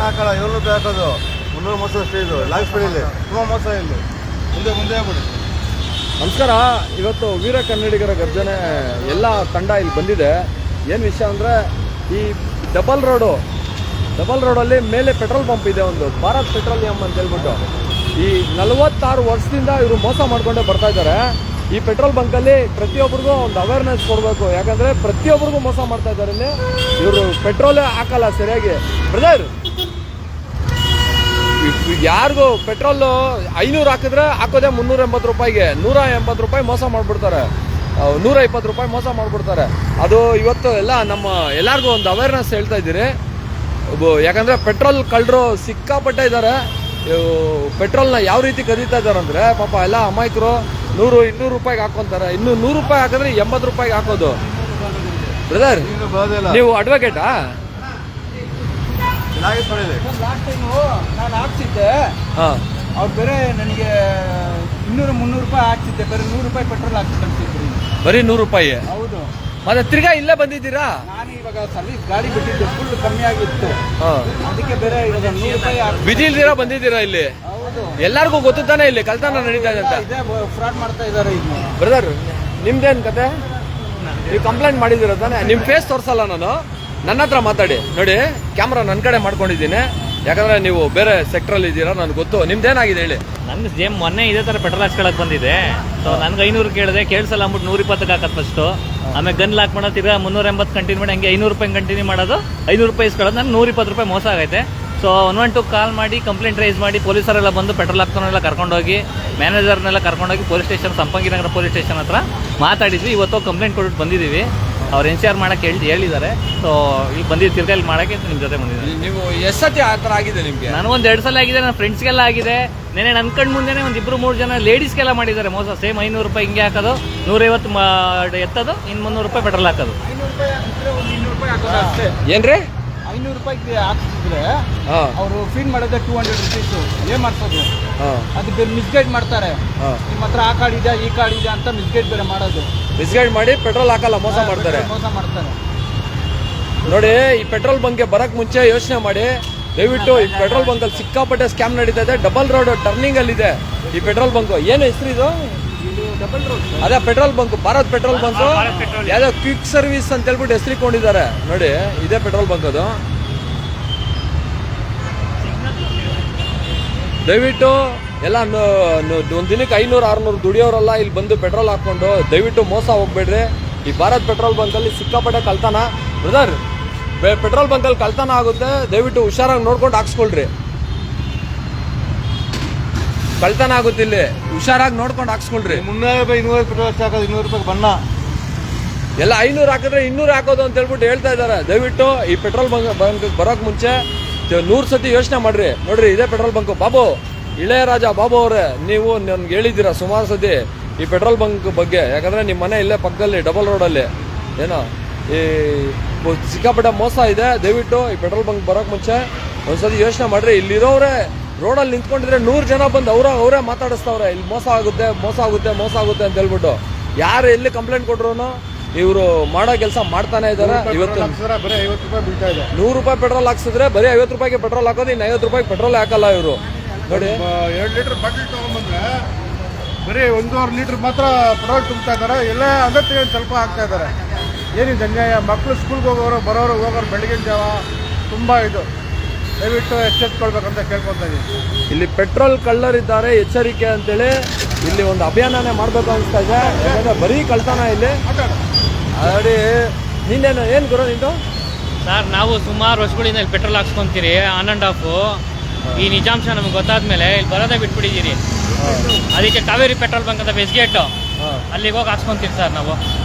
ಹಾಕಲ್ಲ, 700 ರೂಪಾಯಿ ಹಾಕೋದು. 300 ಮೋಸ ಅಷ್ಟೇ. ಇದು ಲಾಂಗ್ ಸ್ಪೀಡ್ ಇಲ್ಲಿ ತುಂಬ ಮೋಸ ಇಲ್ಲಿ. ಮುಂದೆ ಆಗ್ಬಿಡಿ. ನಮಸ್ಕಾರ. ಇವತ್ತು ವೀರ ಕನ್ನಡಿಗರ ಗರ್ಜನೆ ಎಲ್ಲ ತಂಡ ಇಲ್ಲಿ ಬಂದಿದೆ. ಏನು ವಿಷಯ ಅಂದರೆ, ಈ ಡಬಲ್ ರೋಡಲ್ಲಿ ಮೇಲೆ ಪೆಟ್ರೋಲ್ ಪಂಪ್ ಇದೆ, ಒಂದು ಭಾರತ್ ಪೆಟ್ರೋಲಿಯಂ ಅಂತ ಹೇಳ್ಬಿಟ್ಟು. ಈ 46 ವರ್ಷದಿಂದ ಇವರು ಮೋಸ ಮಾಡ್ಕೊಂಡೇ ಬರ್ತಾ ಇದ್ದಾರೆ. ಈ ಪೆಟ್ರೋಲ್ ಬಂಕಲ್ಲಿ ಪ್ರತಿಯೊಬ್ಬರಿಗೂ ಒಂದು ಅವೇರ್ನೆಸ್ ಕೊಡಬೇಕು, ಯಾಕಂದರೆ ಪ್ರತಿಯೊಬ್ಬರಿಗೂ ಮೋಸ ಮಾಡ್ತಾ ಇದ್ದಾರೆ. ಇಲ್ಲಿ ಇವರು ಪೆಟ್ರೋಲೇ ಹಾಕಲ್ಲ ಸರಿಯಾಗಿ. ಬ್ರದರ್, ಯಾರಿಗೂ ಪೆಟ್ರೋಲು 500 ಹಾಕಿದ್ರೆ ಹಾಕೋದೆ 380 ರೂಪಾಯಿಗೆ, 180 ರೂಪಾಯಿ ಮೋಸ ಮಾಡಿಬಿಡ್ತಾರೆ, 120 ರೂಪಾಯಿ ಮೋಸ ಮಾಡಿಬಿಡ್ತಾರೆ. ಅದು ಇವತ್ತು ಎಲ್ಲ ಎಲ್ಲರಿಗೂ ಒಂದು ಅವೇರ್ನೆಸ್ ಹೇಳ್ತಾ ಇದ್ದೀರಿ. ಯಾಕಂದರೆ ಪೆಟ್ರೋಲ್ ಕಳ್ಳರು ಸಿಕ್ಕಾಪಟ್ಟೆ ಇದ್ದಾರೆ. ಪೆಟ್ರೋಲ್ನ ಯಾವ ರೀತಿ ಕದೀತಾ ಇದ್ದಾರೆ ಅಂದರೆ, ಪಾಪ ಎಲ್ಲ ಅಮಾಯಕರು 100-200 ರೂಪಾಯಿಗೆ ಹಾಕೊಂತಾರೆ. ಇನ್ನು 100 ರೂಪಾಯಿ ಹಾಕಿದ್ರೆ 80 ರೂಪಾಯಿಗೆ ಹಾಕೋದು. ಬ್ರದರ್, ನೀವು ಅಡ್ವೊಕೇಟಾ? ಲಾಸ್ಟ್ ಟೈಮು ನಾನು ಹಾಕ್ಸಿದ್ದೆ, ಅವ್ರು ಬೇರೆ ನನಗೆ 200-300 ರೂಪಾಯಿ ಹಾಕ್ಸಿದ್ದೆ, ಬೇರೆ 100 ರೂಪಾಯಿ ಪೆಟ್ರೋಲ್ ಹಾಕ್ಸಿದ್ರು. ಬರೀ 100 ರೂಪಾಯಿ? ಹೌದು. ಮತ್ತೆ ತಿರ್ಗಾ ಇಲ್ಲೇ ಬಂದಿದ್ದೀರಾ? ನಾನು ಇವಾಗ ಸರ್ವಿಸ್ ಗಾಡಿ ಬಿಟ್ಟಿದ್ದೆ, ಫುಲ್ ಕಮ್ಮಿ ಆಗಿತ್ತು, ಅದಕ್ಕೆ ಬೇರೆ ಇವಾಗ 100 ರೂಪಾಯಿ ಬಿದಿಲ್ದಿರಾ ಬಂದಿದ್ದೀರಾ ಇಲ್ಲಿ? ಹೌದು. ಎಲ್ಲರಿಗೂ ಗೊತ್ತು ತಾನೆ ಇಲ್ಲಿ ಕಳ್ತನ ನಡೀತಾ ಇದೆ ಅಂತ. ಫ್ರಾಡ್ ಮಾಡ್ತಾ ಇದ್ದಾರೆ ಈಗ. ಬ್ರದರ್, ನಿಮ್ದೇನ್ ಕತೆ? ನೀವು ಕಂಪ್ಲೇಂಟ್ ಮಾಡಿದಿರ ತಾನೆ? ನಿಮ್ ಫೇಸ್ ತೋರ್ಸಲ್ಲ ನಾನು, ನನ್ನ ಹತ್ರ ಮಾತಾಡಿ. ನೋಡಿ, ಕ್ಯಾಮ್ರಾ ನನ್ನ ಕಡೆ ಮಾಡ್ಕೊಂಡಿದ್ದೀನಿ, ಯಾಕಂದ್ರೆ ನೀವು ಬೇರೆ ಸೆಕ್ಟ್ರಲ್ಲಿ ಇದ್ದೀರಾ, ನನಗೆ ಗೊತ್ತು. ನಿಮ್ದೇನಾಗಿದೆ ಹೇಳಿ. ನನ್ಗೆ ಮೊನ್ನೆ ಇದೇ ತರ ಪೆಟ್ರೋಲ್ ಹಾಕ್ಸ್ಕೊಳಕ್ ಬಂದಿದೆ. ಸೊ ನನ್ಗೆ 500 ಕೇಳಿದೆ, ಕೇಳಿಸಲ್ಲ ಅಂದ್ಬಿಟ್ಟು 120 ಹಾಕತ್ ಫಸ್ಟ್. ಆಮೇಲೆ ಗನ್ ಲಾಕ್ ಮಾಡೋದು, ತಿರ್ಗಾ 380 ಕಂಟಿನ್ಯೂ ಮಾಡಿ, ಹಂಗೆ 500 ರೂಪಾಯಿ ಕಂಟಿನ್ಯೂ ಮಾಡೋದು, 500 ರೂಪಾಯಿ ಇಸ್ಕೊಳ್ಳೋದು. ನನ್ಗೆ 120 ರೂಪಾಯಿ ಮೋಸ ಆಗೈತೆ. ಸೊ 112 ಕಾಲ್ ಮಾಡಿ ಕಂಪ್ಲೇಂಟ್ ರೈಸ್ ಮಾಡಿ, ಪೊಲೀಸರೆಲ್ಲ ಬಂದು ಪೆಟ್ರೋಲ್ ಹಾಕ್ತಾನೆಲ್ಲ ಕರ್ಕೊಂಡೋಗಿ, ಮ್ಯಾನೇಜರ್ನೆಲ್ಲ ಕರ್ಕೊಂಡೋಗಿ police station, Sampanginagar police station ಹತ್ರ ಮಾತಾಡಿದ್ವಿ. ಇವತ್ತು ಕಂಪ್ಲೇಂಟ್ ಕೊಟ್ಟು ಬಂದಿದ್ದೀವಿ. ಅವ್ರು ಎನ್ಶೂರ್ ಮಾಡಕ್ಕೆ ಹೇಳಿದ್ದಾರೆ. ಸೊ ಈಗ ಬಂದಿದ್ದು ತಿರ್ಗಾ ಇಲ್ಲಿ ಮಾಡಕ್ಕೆ ನಿಮ್ಮ ಜೊತೆ ಬಂದಿದ್ದೀನಿ. ನೀವು ಎಷ್ಟು ಸತಿ ಆ ಥರ ಆಗಿದೆ ನಿಮಗೆ? ನನಗೊಂದು 2 ಸಲ ಆಗಿದೆ, ನನ್ನ ಫ್ರೆಂಡ್ಸ್ಗೆಲ್ಲ ಆಗಿದೆ. ನೆನೆ ನನ್ನ ಕಣ್ಣು ಮುಂದೆನೇ 1-2-3 ಜನ ಲೇಡೀಸ್ಗೆಲ್ಲ ಮಾಡಿದ್ದಾರೆ ಮೋಸ. ಸೇಮ್ 500 ರೂಪಾಯಿ ಹಿಂಗೆ ಹಾಕೋದು, 150 ಎತ್ತೋದು, ಇನ್ನು 300 ರೂಪಾಯಿ ಪೆಟ್ರೋಲ್ ಹಾಕೋದು. 200 ರೂಪಾಯಿ ಹಾಕೋದು. ಏನ್ರಿ? 500 ರೂಪಾಯಿಗೆ ಹಾಕ್ಸಿದ್ರೆ ಅವರು ಫೀನ್ ಮಾಡೋದೇ 200 ರುಪೀಸ್. ಏನ್ ಮಾಡ್ಸೋದು? ಅದು ಬೇರೆ ಮಿಸ್ಗೈಡ್ ಮಾಡ್ತಾರೆ. ನಿಮ್ಮ ಹತ್ರ ಆ ಕಾರ್ಡ್ ಇದೆ, ಈ ಕಾರ್ಡ್ ಇದೆ ಅಂತ ಮಿಸ್ಗೈಡ್ ಬೇರೆ ಮಾಡೋದು. ಮಿಸ್ಗೈಡ್ ಮಾಡಿ ಪೆಟ್ರೋಲ್ ಹಾಕಲ್ಲ, ಮೋಸ ಮಾಡ್ತಾರೆ. ನೋಡಿ, ಈ ಪೆಟ್ರೋಲ್ ಬಂಕ್ಗೆ ಬರಕ್ ಮುಂಚೆ ಯೋಚನೆ ಮಾಡಿ. ದಯವಿಟ್ಟು ಈ ಪೆಟ್ರೋಲ್ ಬಂಕ್ ಅಲ್ಲಿ ಸಿಕ್ಕಾಪಟ್ಟೆ ಸ್ಕ್ಯಾಮ್ ನಡೀತಾ ಇದೆ. ಡಬಲ್ ರೋಡ್ ಟರ್ನಿಂಗ್ ಅಲ್ಲಿ ಇದೆ ಈ ಪೆಟ್ರೋಲ್ ಬಂಕ್. ಏನು ಹೆಸರು ಇದು? ಅದೇ petrol bunk, Bharat petrol bunk. ಯಾವ್ದೋ ಕ್ವಿಕ್ ಸರ್ವಿಸ್ ಅಂತ ಹೇಳ್ಬಿಟ್ಟು ಹೆಸರಿಕೊಂಡಿದ್ದಾರೆ. ನೋಡಿ, ಇದೇ ಪೆಟ್ರೋಲ್ ಬಂಕ್ ಅದು. ದಯವಿಟ್ಟು ಎಲ್ಲ ಒಂದು ದಿನಕ್ಕೆ 500-600 ದುಡಿಯೋರೆಲ್ಲ ಇಲ್ಲಿ ಬಂದು ಪೆಟ್ರೋಲ್ ಹಾಕೊಂಡು ದಯವಿಟ್ಟು ಮೋಸ ಹೋಗ್ಬೇಡ್ರಿ. ಈ ಭಾರತ್ ಪೆಟ್ರೋಲ್ ಬಂಕಲ್ಲಿ ಸಿಕ್ಕಾಪಟ್ಟೆ ಕಳ್ತನ. ಬ್ರದರ್, ಪೆಟ್ರೋಲ್ ಬಂಕಲ್ಲಿ ಕಳ್ತನ ಆಗುತ್ತೆ, ದಯವಿಟ್ಟು ಹುಷಾರಾಗಿ ನೋಡ್ಕೊಂಡು ಹಾಕ್ಸ್ಕೊಳ್ರಿ. ಕಳ್ತನ ಆಗುತ್ತೆ ಇಲ್ಲಿ, ಹುಷಾರಾಗಿ ನೋಡ್ಕೊಂಡು ಹಾಕ್ಸ್ಕೊಳ್ರಿ. 300 ರೂಪಾಯಿ 200 ಪೆಟ್ರೋಲ್ ಅಷ್ಟೇ ಹಾಕೋದು, 200 ರೂಪಾಯಿ ಬಣ್ಣ ಎಲ್ಲ 500 ಹಾಕಿದ್ರೆ 200 ಹಾಕೋದು ಅಂತ ಹೇಳ್ಬಿಟ್ಟು ಹೇಳ್ತಾ ಇದ್ದಾರೆ. ದಯವಿಟ್ಟು ಈ ಪೆಟ್ರೋಲ್ ಬಂಕ್ ಬರೋಕ್ ಮುಂಚೆ 100 ಸತಿ ಯೋಚನೆ ಮಾಡ್ರಿ. ನೋಡ್ರಿ, ಇದೇ ಪೆಟ್ರೋಲ್ ಬಂಕ್. ಬಾಬು, ಇಳೆಯರಾಜ ಬಾಬು ಅವರೇ, ನೀವು ನನ್ಗೆ ಹೇಳಿದ್ದೀರಾ ಸುಮಾರು ಸತಿ ಈ ಪೆಟ್ರೋಲ್ ಬಂಕ್ ಬಗ್ಗೆ. ಯಾಕಂದ್ರೆ ನಿಮ್ಮ ಮನೆ ಇಲ್ಲೇ ಪಕ್ಕದಲ್ಲಿ ಡಬಲ್ ರೋಡಲ್ಲಿ ಏನೋ ಈ ಸಿಕ್ಕಾಪಟ್ಟೆ ಮೋಸ ಇದೆ. ದಯವಿಟ್ಟು ಈ ಪೆಟ್ರೋಲ್ ಬಂಕ್ ಬರೋಕ್ ಮುಂಚೆ ಒಂದ್ಸತಿ ಯೋಚನೆ ಮಾಡ್ರಿ. ಇಲ್ಲಿರೋರೆ ರೋಡಲ್ಲಿ ನಿಂತ್ಕೊಂಡಿದ್ರೆ 100 ಜನ ಬಂದು ಅವರೇ ಮಾತಾಡಿಸ್ತವ್ರೆ, ಇಲ್ಲಿ ಮೋಸ ಆಗುತ್ತೆ ಅಂತ ಹೇಳ್ಬಿಟ್ಟು. ಯಾರು ಎಲ್ಲಿ ಕಂಪ್ಲೇಂಟ್ ಕೊಟ್ರು ಇವರು ಮಾಡೋ ಕೆಲಸ ಮಾಡ್ತಾನೆ ಇದ್ದಾರೆ. ಇವತ್ತು ಬರೀ 50 ರೂಪಾಯಿ ಬೀಳ್ತಾ ಇದೆ. 100 ರೂಪಾಯಿ ಪೆಟ್ರೋಲ್ ಹಾಕ್ಸಿದ್ರೆ ಬರೀ 50 ರೂಪಾಯಿಗೆ ಪೆಟ್ರೋಲ್ ಹಾಕೋದು, ಇನ್ನು 50 ರೂಪಾಯಿಗೆ ಪೆಟ್ರೋಲ್ ಹಾಕಲ್ಲ ಇವರು. ನೋಡಿ, 2 ಲೀಟರ್ ಬಾಟಲ್ ತಗೊಂಡ್ಬಂದ್ರೆ ಬರೀ 1.5 ಲೀಟರ್ ಮಾತ್ರ ಪೆಟ್ರೋಲ್ ತುಂಬ್ತಾ ಇದ್ದಾರೆ. ಎಲ್ಲ ಅಗತ್ಯ ಸ್ವಲ್ಪ ಹಾಕ್ತಾ ಇದ್ದಾರೆ. ಏನಿದೆ ಅನ್ಯಾಯ? ಮಕ್ಕಳು ಸ್ಕೂಲ್ಗೆ ಹೋಗೋರು ಬೆಳಗಿನ ಜಾವ ತುಂಬ ಇದು. ದಯವಿಟ್ಟು ಎಚ್ಚೆತ್ಕೊಳ್ಬೇಕಂತ ಕೇಳ್ಕೊತಾ ಇದ್ದೀನಿ. ಇಲ್ಲಿ ಪೆಟ್ರೋಲ್ ಕಳ್ಳರಿದ್ದಾರೆ, ಎಚ್ಚರಿಕೆ ಅಂತೇಳಿ ಇಲ್ಲಿ ಒಂದು ಅಭಿಯಾನನೇ ಮಾಡಬೇಕು ಅನಿಸ್ತಾ ಇದೆ. ಯಾಕಂದ್ರೆ ಬರೀ ಕಳ್ತನ ಇಲ್ಲಿ. ಅಡಿ ನಿನ್ನೇನು ಏನು ಗುರು ನಿಂದು? ಸರ್, ನಾವು ಸುಮಾರು ವರ್ಷಗಳಿಂದ ಇಲ್ಲಿ ಪೆಟ್ರೋಲ್ ಹಾಕ್ಸ್ಕೊಂತೀರಿ, ಆನ್ ಆ್ಯಂಡ್ ಆಫು. ಈ ನಿಜಾಂಶ ನಮ್ಗೆ ಗೊತ್ತಾದ್ಮೇಲೆ ಇಲ್ಲಿ ಬರೋದೇ ಬಿಟ್ಬಿಟ್ಟಿದ್ದೀರಿ. ಅದಕ್ಕೆ ಕಾವೇರಿ ಪೆಟ್ರೋಲ್ ಬಂಕ್ ಅಂತ ಬೆಸ್ಗೇಟು, ಅಲ್ಲಿಗೆ ಹೋಗಿ ಹಾಕ್ಸ್ಕೊಂತೀರಿ ಸರ್ ನಾವು.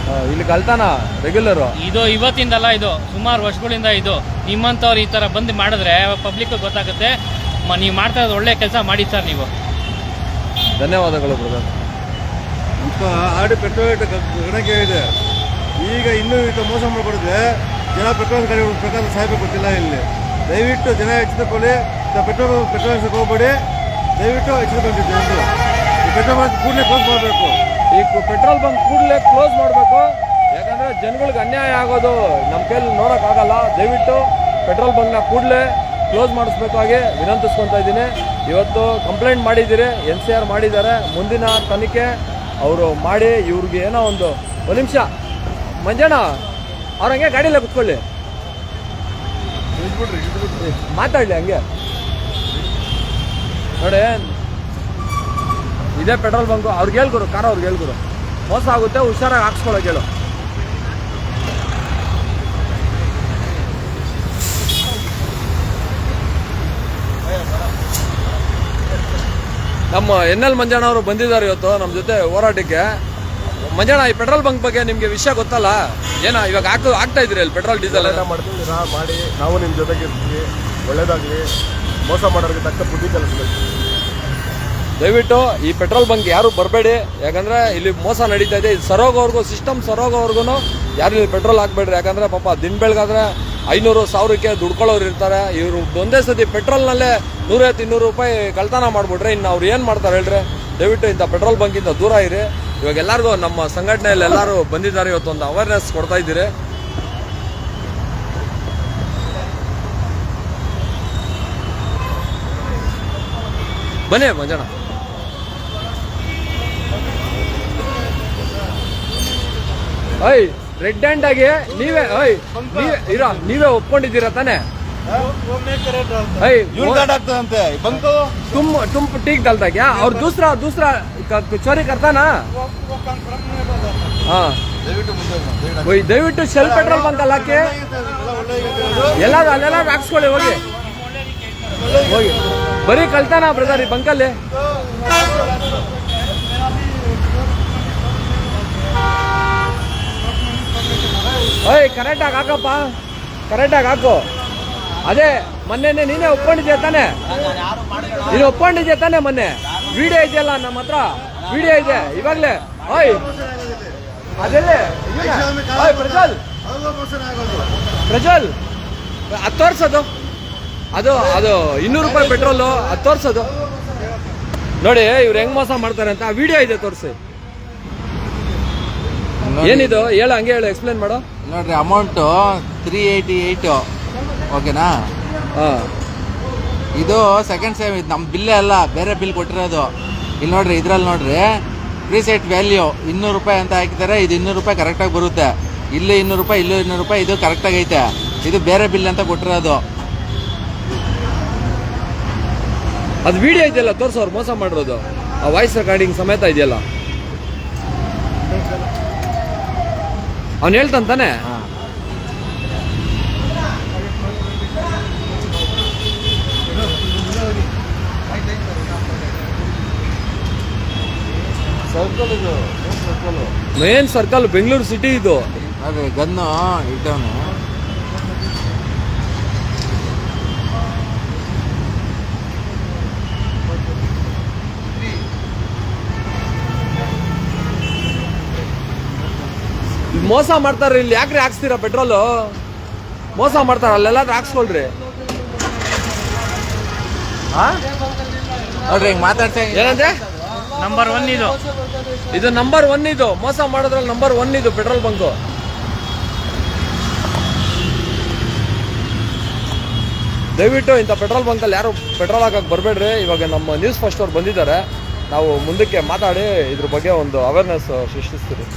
ಇಲ್ಲಿ ಕಳ್ತನ ರೆಗ್ಯುಲರ್ ಇದು ಇವತ್ತಿಂದಲ್ಲ, ಇದು ಸುಮಾರು ವರ್ಷಗಳಿಂದ. ಇದು ನಿಮ್ಮಂಥವ್ರು ಈ ಥರ ಬಂದು ಮಾಡಿದ್ರೆ ಪಬ್ಲಿಕ್ ಗೊತ್ತಾಗುತ್ತೆ. ನೀವು ಮಾಡ್ತಾ ಇರೋದು ಒಳ್ಳೆ ಕೆಲಸ ಮಾಡಿ ಸರ್ ನೀವು. ಧನ್ಯವಾದಗಳು ಬ್ರದರ್. ಆಡಿ ಪೆಟ್ರೋಲ್ ಗಣಕ್ಕೆ ಇದೆ. ಈಗ ಇನ್ನೂ ಇದು ಮೋಸ ಮಾಡಿಕೊಡಿದ್ರೆ ಜನ ಪೆಟ್ರೋಲ್ ಗಾಡಿ ಪ್ರಕಾರ ಸಾಯ್ಬೇಕು ಗೊತ್ತಿಲ್ಲ. ಇಲ್ಲಿ ದಯವಿಟ್ಟು ಜನ ಎಚ್ಚೆತ್ತುಕೊಳ್ಳಿ. ಪೆಟ್ರೋಲ್ ಹೋಗ್ಬೇಡಿ, ದಯವಿಟ್ಟು ಎಚ್ಚೆತ್ತುಕೊಂಡಿದ್ದು. ಈ ಪೆಟ್ರೋಲ್ ಬಂಕ್ ಕೂಡಲೇ ಕ್ಲೋಸ್ ಮಾಡಬೇಕು. ಈ ಪೆಟ್ರೋಲ್ ಬಂಕ್ ಕೂಡಲೇ ಕ್ಲೋಸ್ ಮಾಡಬೇಕು. ಯಾಕಂದ್ರೆ ಜನಗಳಿಗೆ ಅನ್ಯಾಯ ಆಗೋದು ನಮ್ಮ ಕೈಲಿ ನೋಡೋಕ್ಕಾಗಲ್ಲ. ದಯವಿಟ್ಟು ಪೆಟ್ರೋಲ್ ಬಂಕ್ನ ಕೂಡಲೇ ಕ್ಲೋಸ್ ಮಾಡಿಸ್ಬೇಕಾಗಿ ವಿನಂತಿಸ್ಕೊತಾ ಇದ್ದೀನಿ. ಇವತ್ತು ಕಂಪ್ಲೇಂಟ್ ಮಾಡಿದ್ದೀರಿ, NCR ಮಾಡಿದ್ದಾರೆ. ಮುಂದಿನ ತನಿಖೆ ಅವರು ಮಾಡಿ ಇವ್ರಿಗೆ ಏನೋ ಒಂದು ನಿಮಿಷ ಮಂಜಣ್ಣ ಅವ್ರ ಹಂಗೆ ಗಾಡಿಯಲ್ಲೇ ಕುತ್ಕೊಳ್ಳಿ, ಮಾತಾಡಲಿ ಹಂಗೆ ನೋಡಿ. ಇದೇ ಪೆಟ್ರೋಲ್ ಬಂಕು, ಅವ್ರಿಗೆ ಹೇಳ್ಕೊಡು, ಕಾರ್ ಅವ್ರಿಗೆ ಹೇಳ್ಕೊಡು, ಮೋಸ ಆಗುತ್ತೆ, ಹುಷಾರಾಗಿ ಹಾಕ್ಸ್ಕೊಳಕ್ಕೆ ಹೇಳು. ನಮ್ಮ NL ಮಂಜಣ್ಣ ಅವರು ಬಂದಿದ್ದಾರೆ ಇವತ್ತು ನಮ್ಮ ಜೊತೆ ಹೋರಾಟಕ್ಕೆ. ಮಂಜಣ್ಣ, ಈ ಪೆಟ್ರೋಲ್ ಬಂಕ್ ಬಗ್ಗೆ ನಿಮ್ಗೆ ವಿಷಯ ಗೊತ್ತಲ್ಲ, ಏನ ಇವಾಗ ಆಗ್ತಾ ಇದ್ರಿ ಅಲ್ಲಿ ಪೆಟ್ರೋಲ್ ಡೀಸೆಲ್ ಮಾಡ್ತಿದ್ದೀರಾ? ಮಾಡಿ ನಾವು ನಿಮ್ಮ ಜೊತೆಗೆ ಇರ್ತೀವಿ, ಒಳ್ಳೇದಾಗಲಿ. ಮೋಸ ಮಾಡೋರಿಗೆ ತಕ್ಕ ಬುದ್ಧಿ ಕಲಿಸ್ಬೇಕು. ದಯವಿಟ್ಟು ಈ ಪೆಟ್ರೋಲ್ ಬಂಕ್ ಯಾರು ಬರಬೇಡಿ, ಯಾಕಂದ್ರೆ ಇಲ್ಲಿ ಮೋಸ ನಡೀತಾ ಇದೆ. ಇದು ಸರೋಗೋವರೆಗೂ, ಸಿಸ್ಟಮ್ ಸರೋಗೋವರೆಗೂ ಯಾರು ಇಲ್ಲಿ ಪೆಟ್ರೋಲ್ ಹಾಕ್ಬೇಡ್ರಿ. ಯಾಕಂದ್ರೆ ಪಾಪ ದಿನ ಬೆಳಗಾದ್ರೆ 500-1000ಕ್ಕೆ ದುಡ್ಕೊಳ್ಳೋರು ಇರ್ತಾರೆ. ಇವರು ಒಂದೇ ಸತಿ ಪೆಟ್ರೋಲ್ನಲ್ಲೇ 150-200 ರೂಪಾಯಿ ಕಳ್ತನ ಮಾಡ್ಬಿಟ್ರೆ ಇನ್ನು ಅವ್ರು ಏನು ಮಾಡ್ತಾರೆ ಹೇಳ್ರಿ? ದಯವಿಟ್ಟು ಇಂಥ ಪೆಟ್ರೋಲ್ ಬಂಕಿಂದ ದೂರ ಇರಿ. ಇವಾಗ ಎಲ್ಲರಿಗೂ ನಮ್ಮ ಸಂಘಟನೆಯಲ್ಲಿ ಎಲ್ಲರೂ ಬಂದಿದ್ದಾರೆ, ಇವತ್ತು ಒಂದು ಅವೇರ್ನೆಸ್ ಕೊಡ್ತಾ ಇದ್ದೀರಿ. ಬನ್ನಿ ಮಂಜಣ್ಣ. ಐ ರೆಡ್ ಹ್ಯಾಂಡ್ ಆಗಿ ನೀವೇ ಒಪ್ಕೊಂಡಿದ್ದೀರಾ ತಾನೆ? ಆಗ್ತದಂತೆ ಬಂಕು तुम ठीक डालता क्या? और दूसरा चोरी करता ना? हाँ, वही ದಯವಿಟ್ಟು ಶೆಲ್ ಪೆಟ್ರೋಲ್ ಬಂಕ್ ಅಲ್ಲ ಹಾಕಿ, ಎಲ್ಲಾರು ಅಲ್ಲೆಲ್ಲಾರು ಹಾಕ್ಸ್ಕೊಳ್ಳಿ, ಹೋಗಿ ಹೋಗಿ. ಬರೀ ಕಳ್ತಾನ ಬ್ರದರ್ ಈ ಬಂಕಲ್ಲಿ. ಓಯ್ ಕರೆಕ್ಟಾಗಿ ಹಾಕಪ್ಪ, ಕರೆಕ್ಟಾಗಿ ಹಾಕು. ಅದೇ ಮೊನ್ನೆ ನೀನೇ ಒಪ್ಕೊಂಡಿದ್ಯಾ ತಾನೆ? ನೀನು ಒಪ್ಕೊಂಡಿದ್ಯಾ ತಾನೆ? ಮೊನ್ನೆ ವಿಡಿಯೋ ಇದೆಯಲ್ಲ ನಮ್ಮ ಹತ್ರ, ವಿಡಿಯೋ ಇದೆ ಇವಾಗಲೇ. ಓಯ್ ಅದೆಲ್ಲೇ ಪ್ರಜ್ವಲ್, ಪ್ರಜ್ವಲ್ ಅದು ತೋರ್ಸೋದು, ಅದು 200 ರೂಪಾಯಿ ಪೆಟ್ರೋಲು, ಅದು ತೋರ್ಸೋದು ನೋಡಿ. ಇವ್ರು ಹೆಂಗ್ ಮೋಸ ಮಾಡ್ತಾರೆ ಅಂತ ವಿಡಿಯೋ ಇದೆ, ತೋರಿಸಿ. ಏನಿದು ಹೇಳು, ಹಂಗೆ ಹೇಳು, ಎಕ್ಸ್ಪ್ಲೇನ್ ಮಾಡು. ನೋಡ್ರಿ, ಅಮೌಂಟು 388, ಓಕೆನಾ? ಇದು ಸೆಕೆಂಡ್ ಸೇಮ್, ಇದು ನಮ್ಮ ಬಿಲ್ಲೇ ಅಲ್ಲ, ಬೇರೆ ಬಿಲ್ ಕೊಟ್ಟಿರೋದು. ಇಲ್ಲಿ ನೋಡ್ರಿ, ಇದ್ರಲ್ಲಿ ನೋಡ್ರಿ ಪ್ರೀಸೆಟ್ ವ್ಯಾಲ್ಯೂ 200 ರೂಪಾಯಿ ಅಂತ ಹಾಕಿದ್ದಾರೆ. ಇದು 200 ರೂಪಾಯಿ ಕರೆಕ್ಟಾಗಿ ಬರುತ್ತೆ. ಇಲ್ಲಿ 200 ರೂಪಾಯಿ, ಇಲ್ಲೂ 200 ರೂಪಾಯಿ, ಇದು ಕರೆಕ್ಟಾಗಿ ಐತೆ. ಇದು ಬೇರೆ ಬಿಲ್ ಅಂತ ಕೊಟ್ಟಿರೋದು. ಅದು ವಿಡಿಯೋ ಇದೆಯಲ್ಲ, ತೋರ್ಸೋರು ಮೋಸ ಮಾಡಿರೋದು, ಆ ವಾಯ್ಸ್ ರೆಕಾರ್ಡಿಂಗ್ ಸಮೇತ ಇದೆಯಲ್ಲ. ಅವ್ನು ಹೇಳ್ತಾನೆ. ಮೇನ್ ಸರ್ಕಲ್ ಬೆಂಗಳೂರು ಸಿಟಿ ಇದು. ನೋಡ್ರಿ, ಗನ್ನು ಇಟ್ಟವನು. ಮೋಸ ಮಾಡ್ತಾರ್ರಿ ಇಲ್ಲಿ, ಯಾಕ್ರಿ ಹಾಕ್ಸ್ತೀರಾ ಪೆಟ್ರೋಲು? ಮೋಸ ಮಾಡ್ತಾರ, ಅಲ್ಲೆಲ್ಲಾದ್ರೂ ಹಾಕ್ಸ್ಕೊಳ್ರಿ. ನೋಡ್ರಿ, ಹಿಂಗ್ ಮಾತಾಡ್ತಾ ಏನಂದ್ರೆ ನಂಬರ್ 1 ಇದು ನಂಬರ್ 1 ಇದು. ಮೋಸ ಮಾಡೋದ್ರಲ್ಲಿ ನಂಬರ್ 1 ಇದು ಪೆಟ್ರೋಲ್ ಬಂಕು. ದಯವಿಟ್ಟು ಇಂಥ ಪೆಟ್ರೋಲ್ ಬಂಕಲ್ಲಿ ಯಾರು ಪೆಟ್ರೋಲ್ ಹಾಕಕ್ಕೆ ಬರಬೇಡ್ರಿ. ಇವಾಗ ನಮ್ಮ ನ್ಯೂಸ್ ಫಸ್ಟ್ ಅವ್ರು ಬಂದಿದ್ದಾರೆ, ನಾವು ಮುಂದಕ್ಕೆ ಮಾತಾಡಿ ಇದ್ರ ಬಗ್ಗೆ ಒಂದು ಅವೇರ್ನೆಸ್ ಸೃಷ್ಟಿಸ್ತೀವಿ.